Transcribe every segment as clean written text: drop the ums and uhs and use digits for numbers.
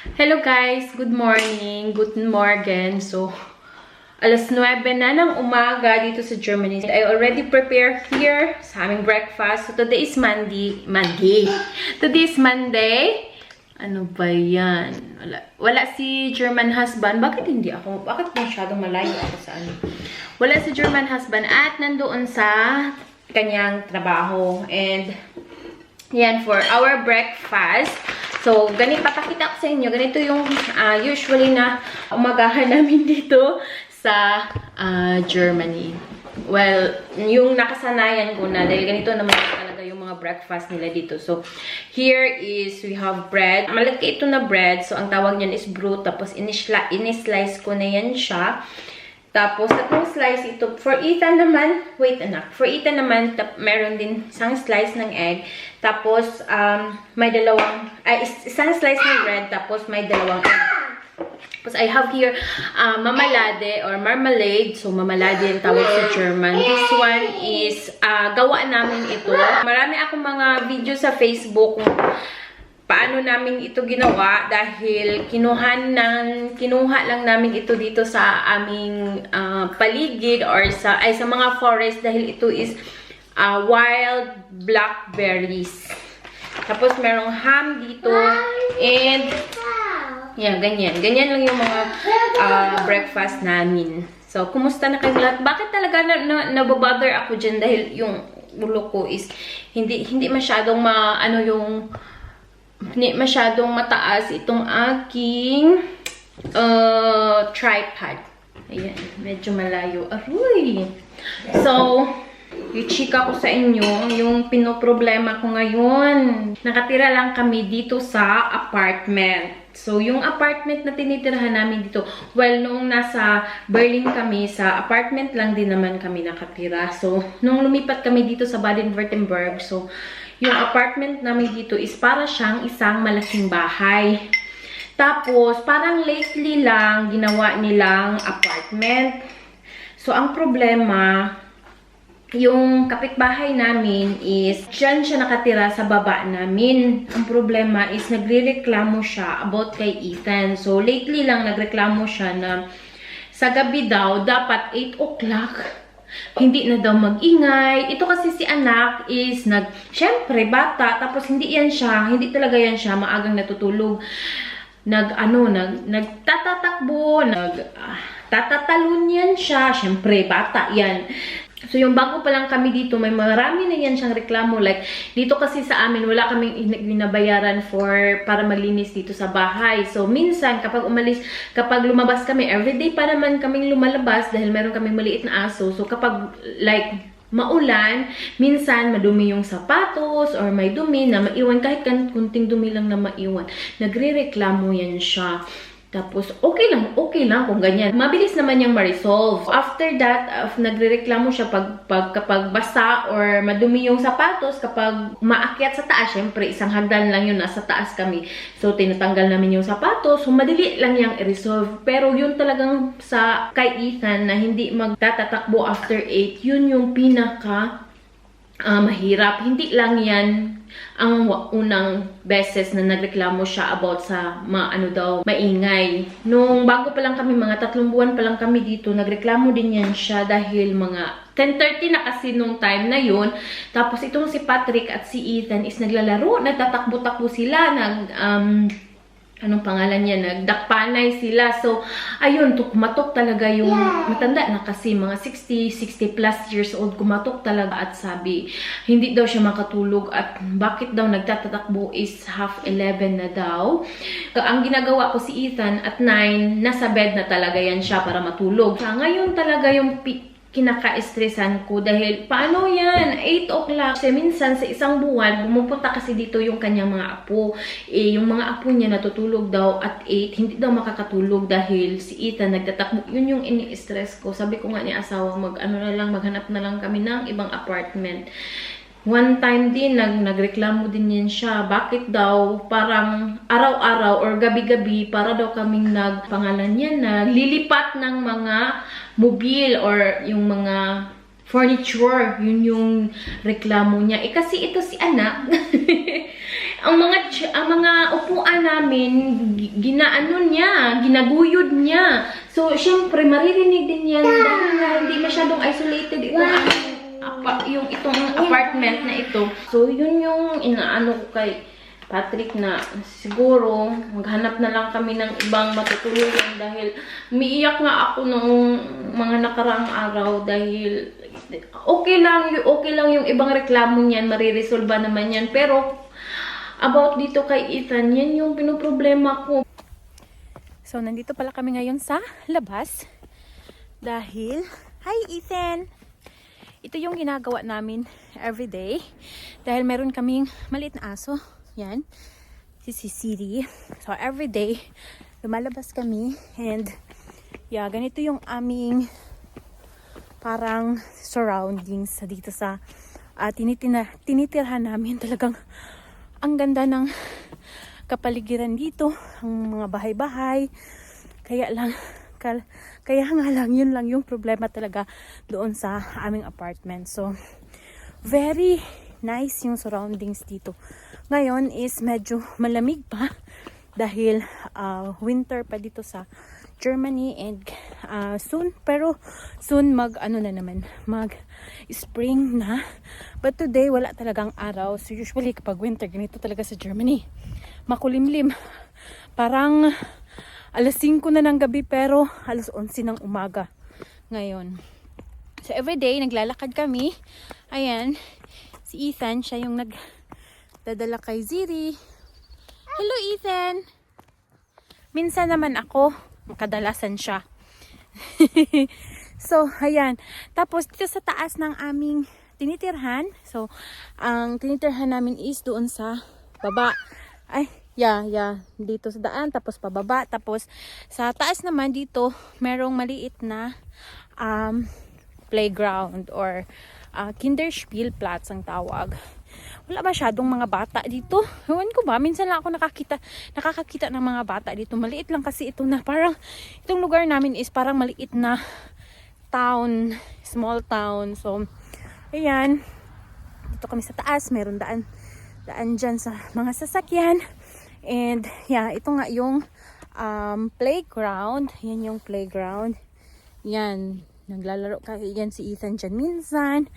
Hello guys! Good morning! Guten Morgen! So, alas 9 na ng umaga dito sa Germany. I already prepared here sa aming breakfast. So, today is Monday. Today is Monday. Ano ba yan? Wala si German husband. Bakit hindi ako? Bakit masyadong malayo ako sa ano? Wala si German husband at nandoon sa kanyang trabaho. And, yan, for our breakfast. So, ganito, papakita ko sa inyo. Ganito yung usually na umagahan namin dito sa Germany. Well, yung nakasanayan ko na dahil ganito naman talaga yung mga breakfast nila dito. So, here is, we have bread. Malaki ito na bread. So, ang tawag niyan is brood. Tapos, inislice ko na yan siya. Tapos, tatlong slice ito. For Ethan naman, wait anak. For Ethan naman, meron din isang slice ng egg. Tapos, may dalawang, isang slice ng bread. Tapos, may dalawang egg. Tapos, I have here mamalade or marmalade. So, mamalade yung tawag sa German. This one is, gawa namin ito. Marami akong mga video sa Facebook kung paano namin ito ginawa dahil kinuha lang namin ito dito sa aming paligid or sa mga forest dahil ito is wild blackberries. Tapos merong ham dito and yan, ganyan. Ganyan lang yung mga breakfast namin. So, kumusta na kayo lahat? Bakit talaga nababother ako dyan dahil yung ulo ko is hindi masyadong hindi masyadong mataas itong aking tripod. Ayan, medyo malayo. Aroy! So, i-chika ko sa inyo yung pinoproblema ko ngayon. Nakatira lang kami dito sa apartment. So, yung apartment na tinitirahan namin dito, well, nung nasa Berlin kami, sa apartment lang din naman kami nakatira. So, nung lumipat kami dito sa Baden-Württemberg, so, yung apartment namin dito is para siyang isang malaking bahay. Tapos, parang lately lang ginawa nilang apartment. So, ang problema, yung kapitbahay namin is dyan siya nakatira sa baba namin. Ang problema is nagrereklamo siya about kay Ethan. So, lately lang nagreklamo siya na sa gabi daw, dapat 8 o'clock, hindi na daw mag-ingay. Ito kasi si anak is syempre bata, tapos hindi talaga yan siya maagang natutulog. Nagtatatakbo, tatatalon yan siya. Syempre, bata yan. So, yung bago pa lang kami dito, may marami na yan siyang reklamo. Like, dito kasi sa amin, wala kaming binabayaran para maglinis dito sa bahay. So, minsan, kapag lumabas kami, everyday pa naman kaming lumalabas dahil meron kaming maliit na aso. So, kapag, like, maulan, minsan madumi yung sapatos or may dumi na maiwan, kahit kunting dumi lang na maiwan. Nagre-reklamo yan siya. Tapos, okay lang kung ganyan. Mabilis naman yung ma-resolve. After that, nagre-reklamo siya kapag basa or madumi yung sapatos, kapag maakyat sa taas, syempre, isang hagdan lang yun, nasa taas kami. So, tinatanggal namin yung sapatos. So, madali lang yung i-resolve. Pero yun talagang kay Ethan na hindi magtatatakbo after 8, yun yung mahirap. Hindi lang yan ang unang beses na nagreklamo siya about sa maingay. Nung bago pa lang kami, mga 3 buwan pa lang kami dito, nagreklamo din yan siya dahil mga 10:30 na kasi nung time na yun. Tapos itong si Patrick at si Ethan is naglalaro, nagtatakbo-takbo sila, anong pangalan niya, nagdakpanay sila. So, ayun, kumatok talaga yung matanda na kasi mga 60 plus years old, kumatok talaga at sabi, hindi daw siya makatulog at bakit daw nagtatatakbo is 10:30 na daw. Ang ginagawa ko si Ethan at 9, nasa bed na talaga yan siya para matulog. Ngayon talaga yung kinaka-estresan ko dahil paano yan? 8 o'clock. Kasi minsan sa isang buwan, bumupunta kasi dito yung kanyang mga apo. Yung mga apo niya natutulog daw at 8. Hindi daw makakatulog dahil si Ethan nagtatakbo. Yun yung ini-stress ko. Sabi ko nga ni asawa, maghanap na lang kami ng ibang apartment. One time din, nagreklamo din yan siya. Bakit daw parang araw-araw or gabi-gabi para daw kaming pangalan niya na lilipat ng mga mobil or yung mga furniture. Yun yung reklamo niya. Kasi ito si anak. ang mga upuan namin, ginaano niya, ginaguyod niya. So, syempre, maririnig din yan dahil nga hindi masyadong isolated yung itong apartment na ito. So, yun yung inaano ko kay Patrick na siguro maghanap na lang kami ng ibang matutulungan dahil umiiyak nga ako noong mga nakaraang araw dahil okay lang yung ibang reklamo niyan, mariresolba naman yan. Pero about dito kay Ethan, yan yung pinoproblema ko. So, nandito pala kami ngayon sa labas dahil, hi Ethan! Ito yung ginagawa namin everyday dahil meron kaming maliit na aso. Yan, si Siri. So, everyday, lumalabas kami and yeah, ganito yung aming parang surroundings dito sa tinitirhan namin. Talagang ang ganda ng kapaligiran dito, ang mga bahay-bahay. Kaya nga lang, yun lang yung problema talaga doon sa aming apartment. So, very nice yung surroundings dito. Ngayon is medyo malamig pa dahil winter pa dito sa Germany and soon mag spring na. But today wala talagang araw. So usually kapag winter ganito talaga sa Germany. Makulimlim. Parang alas 5 na ng gabi pero alas 11 ng umaga ngayon. So everyday naglalakad kami. Ayan. Si Ethan, siya yung nagdadala kay Ziri. Hello, Ethan! Minsan naman ako, kadalasan siya. So, ayan. Tapos, dito sa taas ng aming tinitirhan. So, ang tinitirhan namin is doon sa baba. Ay, yeah. Dito sa daan, tapos pababa. Tapos, sa taas naman dito, merong maliit na playground or Kinderspielplatz ang tawag. Wala masyadong mga bata dito. Ewan ko ba, minsan lang ako nakakakita ng mga bata dito. Maliit lang kasi ito na parang, itong lugar namin is parang maliit na town, small town. So, ayan. Dito kami sa taas, meron daan dyan sa mga sasakyan. And, yeah, ito nga yung playground. Yan yung playground. Yan. Naglalaro yan si Ethan dyan minsan.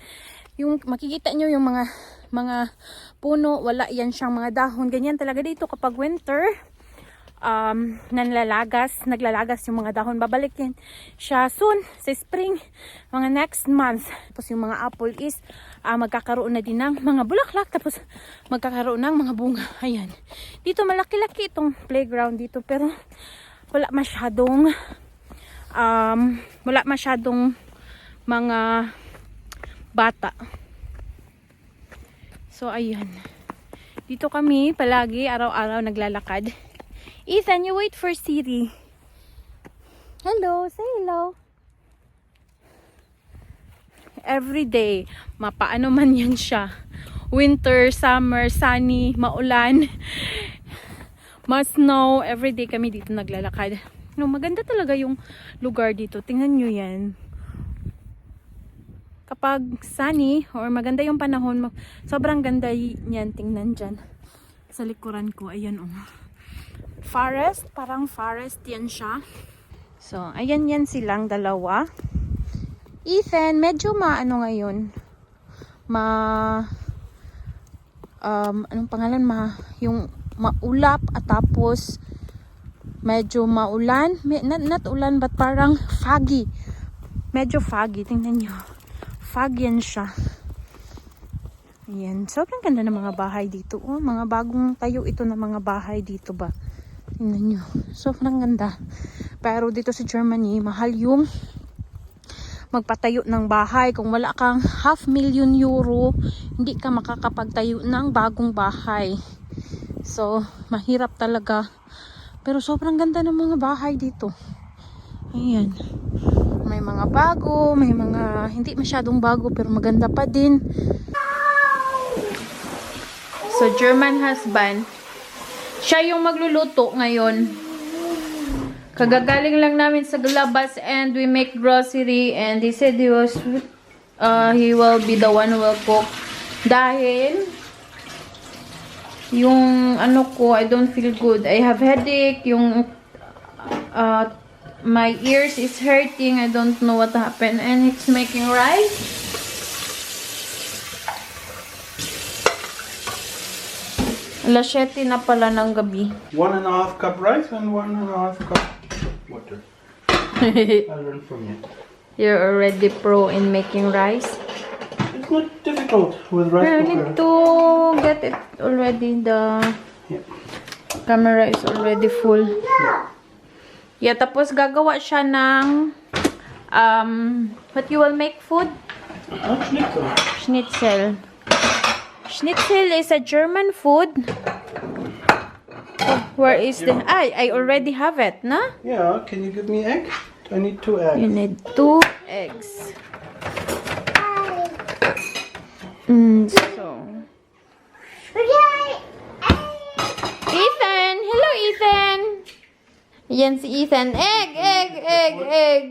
Yung makikita nyo yung mga puno, wala yan siyang mga dahon. Ganyan talaga dito kapag winter. Naglalagas yung mga dahon. Babalik yan siya soon sa spring, mga next month. Tapos yung mga apple is magkakaroon na din ng mga bulaklak. Tapos magkakaroon ng mga bunga. Ayan. Dito malaki-laki itong playground dito. Pero wala masyadong mga bata. So, ayan. Dito kami palagi, araw-araw naglalakad. Ethan, you wait for Siri. Hello, say hello. Every day, mapaano man yan siya. Winter, summer, sunny, maulan, snow, everyday kami dito naglalakad. No, maganda talaga yung lugar dito. Tingnan nyo yan. Kapag sunny or maganda yung panahon, sobrang ganda yan. Tingnan dyan. Sa likuran ko, ayan forest, parang forest yan siya. So, ayan yan silang dalawa. Ethan, medyo maano ngayon. Anong pangalan? Yung maulap at tapos medyo maulan. Not ulan, but parang foggy. Medyo foggy. Tingnan nyo. Foggy yan siya. Ayan. Sobrang ganda ng mga bahay dito. Oh, mga bagong tayo ito na mga bahay dito ba. Tingnan nyo. Sobrang ganda. Pero dito sa Germany, mahal yung magpatayo ng bahay. Kung wala kang €500,000, hindi ka makakapagtayo ng bagong bahay. So, mahirap talaga. Pero sobrang ganda ng mga bahay dito. Ayan. May mga bago, may mga hindi masyadong bago pero maganda pa din. So, German husband. Siya yung magluluto ngayon. Kagagaling lang namin sa labas and we make grocery and he said he will be the one who will cook. Dahil Yung ano ko, I don't feel good. I have headache. Yung my ears is hurting. I don't know what happened. And it's making rice. Alas 7 na pala ng gabi. 1.5 cup rice and 1.5 cup water. I learned from you. You're already pro in making rice. It's not difficult with rice I cooker. need to get it already. The camera is already full. Yeah, tapos gagawa siya ng what you will make food? Schnitzel. Schnitzel. Schnitzel is a German food. Oh, where is the... I already have it, no? Yeah, can you give me egg? I need 2 eggs. You need 2 eggs. So... Ethan! Hello, Ethan! Yan si Ethan. Egg! Egg! Egg! Egg!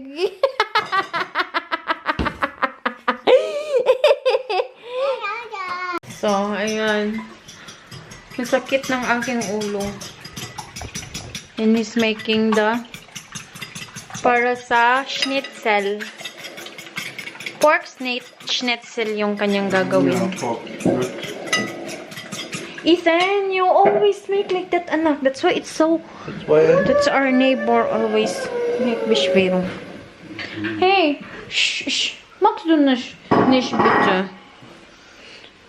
So, ayan. Masakit ng aking ulo. And he's making the para sa schnitzel. Pork schnitzel yung kanyang gagawin. Ethan, you always make like that, anak. That's why it's so... That's our neighbor always make bishbero. Hey! Shh! Shh! Max dun na nish bitcha.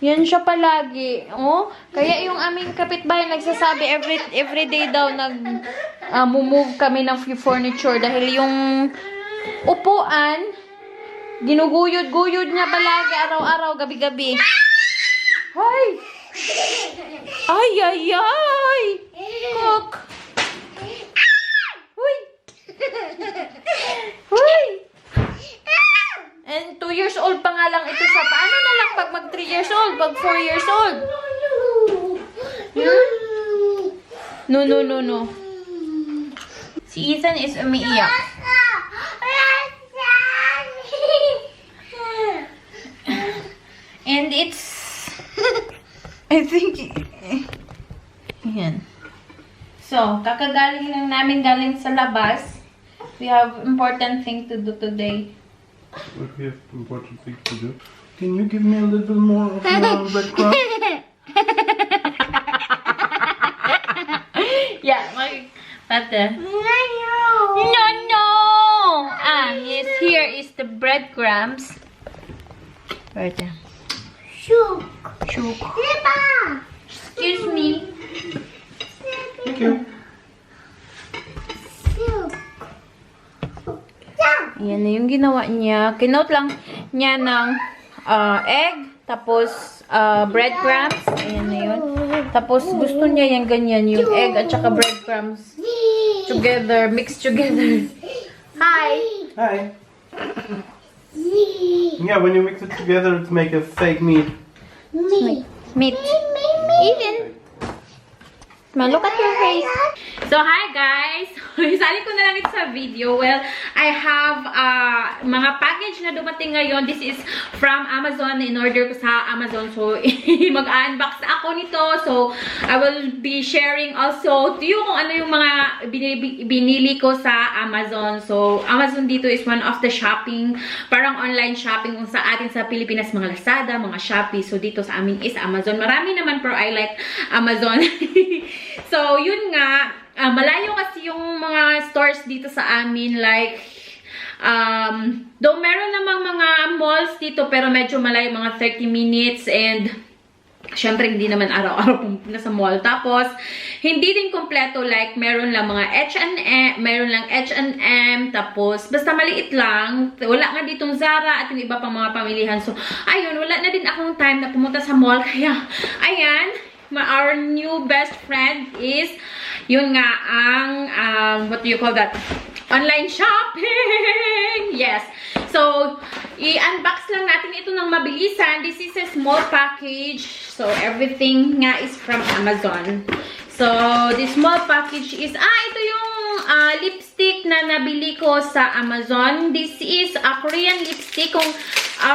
Yan siya palagi. Oh, kaya yung aming kapitbahay nagsasabi every day daw move kami ng furniture dahil yung upuan ginuguyod-guyod niya palagi araw-araw, gabi-gabi. Hoy! Ay, ay, ay! Cook! Hoy! Hoy! And 2 years old pa nga lang ito sa paano na lang pag mag 3 years old, pag 4 years old? No, no, no, no. Si Ethan is umiiyak. And it's... I think... Ayan. So, kakagaling lang namin galing sa labas. We have important thing to do today. What we have important things to do. Can you give me a little more of your breadcrumb? Yeah, my pata. No, no. Yes, here is the breadcrumbs. Right there. Shook. Shook. Lipa. Excuse me. Thank you. Shook. Yan na yung ginawa niya. Kinote lang niya ng egg, tapos breadcrumbs. Ayan na yun. Tapos gusto niya yung ganyan, yung egg at saka breadcrumbs together, mixed together. Hi! Hi. Yeah, when you mix it together, it's make a fake meat. Meat. Ethan! Look at your face. So, hi guys! Isali ko na lang ito sa video. Well, I have mga package na dumating ngayon. This is from Amazon. In-order ko sa Amazon. So, mag-unbox ako nito. So, I will be sharing also to you kung ano yung mga binili ko sa Amazon. So, Amazon dito is one of the shopping, parang online shopping kung sa atin sa Pilipinas, mga Lazada, mga Shopee. So, dito sa amin is Amazon. Marami naman pero I like Amazon. So, yun nga, malayo kasi yung mga stores dito sa amin, like, though meron namang mga malls dito, pero medyo malayo, mga 30 minutes, and, syempre, hindi naman araw-araw pumunta sa mall. Tapos, hindi din kompleto, like, meron lang mga H&M, meron lang H&M, tapos, basta maliit lang, wala nga ditong Zara, at yung iba pang mga pamilihan. So, ayun, wala na din akong time na pumunta sa mall, kaya, ayan, our new best friend is, yun nga, ang, what do you call that? Online shopping! Yes. So, i-unbox lang natin ito ng mabilisan. This is a small package. So, everything nga is from Amazon. So, this small package is, ito yung lipstick na nabili ko sa Amazon. This is a Korean lipstick. Kung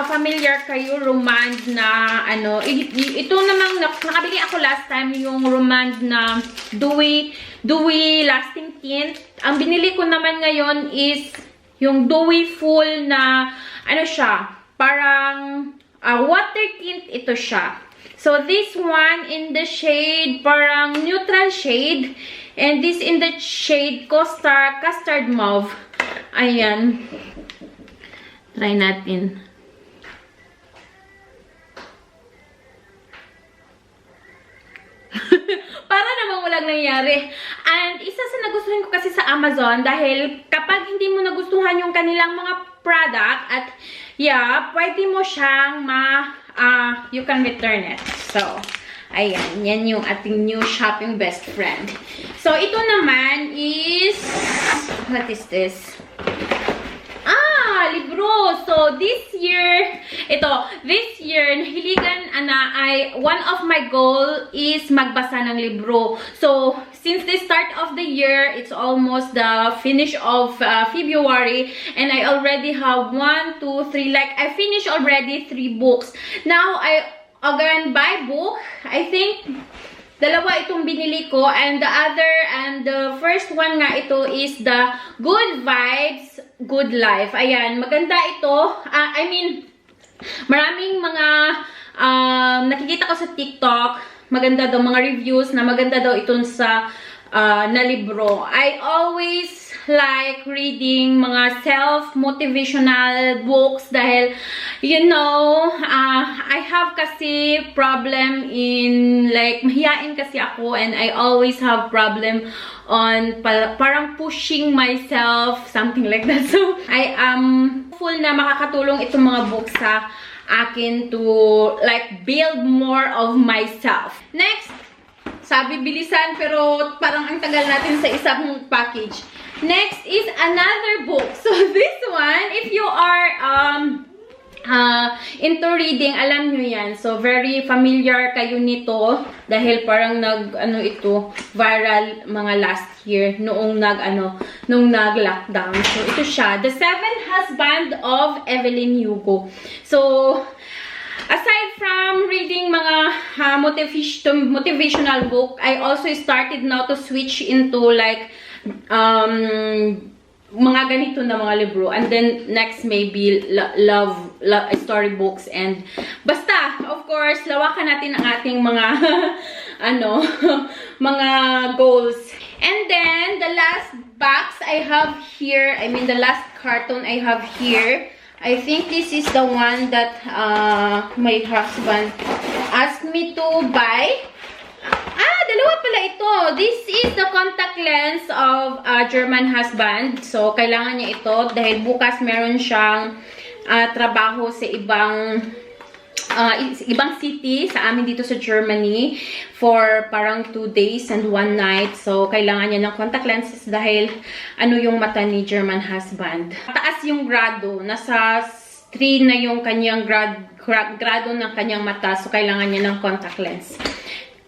familiar kayo, Romand na, ano, ito namang, nakabili ako last time, yung Romand na Dewy Lasting Tint. Ang binili ko naman ngayon is yung Dewy Full na, ano siya, parang water tint ito siya. So, this one in the shade, parang neutral shade. And this in the shade Custard Mauve. Ayan. Try natin. Para namang walang nangyari. And isa sa nagustuhan ko kasi sa Amazon, dahil kapag hindi mo nagustuhan yung kanilang mga product, at yeah, pwede mo siyang you can return it. So, ayan, yan yung ating new shopping best friend. So, ito naman is, what is this? Libro. So, this year, nahiligan one of my goal is magbasa ng libro. So, since the start of the year, it's almost the finish of February, and I already have 1, 2, 3, like, I finished already 3 books. Now, I again buy book. I think dalawa itong binili ko, and the first one nga ito is the Good Vibes, Good Life. Ayan, maganda ito. I mean, maraming mga nakikita ko sa TikTok, maganda daw mga reviews na maganda daw itong sa na libro. I always like reading mga self-motivational books dahil, you know, I have kasi problem in, like, mahiyain kasi ako, and I always have problem on parang pushing myself, something like that. So, I am hopeful na makakatulong itong mga books sa akin to, like, build more of myself. Next, sabi bilisan pero parang ang tagal natin sa isang package. Next is another book. So this one, if you are into reading, alam nyo yan. So very familiar kayo nito dahil parang ito viral mga last year noong nag-lockdown. So ito siya, The Seventh Husband of Evelyn Hugo. So aside from reading mga motivational book, I also started now to switch into like mga ganito na mga libro. And then next maybe love storybooks, and basta of course lawakan natin ang ating mga mga goals. And then the last box I have here, I mean the last carton I have here, I think this is the one that my husband asked me to buy. Dalawa pala ito. This is the contact lens of German husband. So, kailangan niya ito dahil bukas meron siyang trabaho sa ibang city sa amin dito sa Germany for parang 2 days and 1 night. So, kailangan niya ng contact lenses dahil yung mata ni German husband. Taas yung grado. Nasa 3 na yung kanyang grado ng kanyang mata. So, kailangan niya ng contact lens.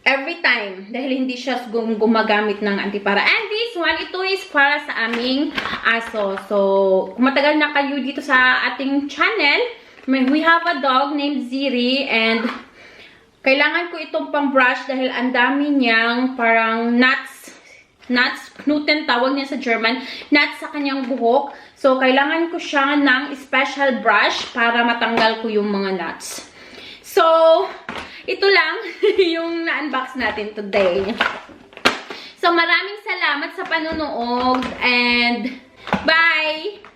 Every time. Dahil hindi siya gumagamit ng antipara. And this one, ito is para sa aming aso. So, kung matagal na kayo dito sa ating channel, we have a dog named Ziri, and kailangan ko itong pang brush dahil ang dami niyang parang nuts, knuten tawag niya sa German, nuts sa kanyang buhok. So, kailangan ko siya ng special brush para matanggal ko yung mga nuts. So, ito lang yung na-unbox natin today. So, maraming salamat sa panonood, and bye!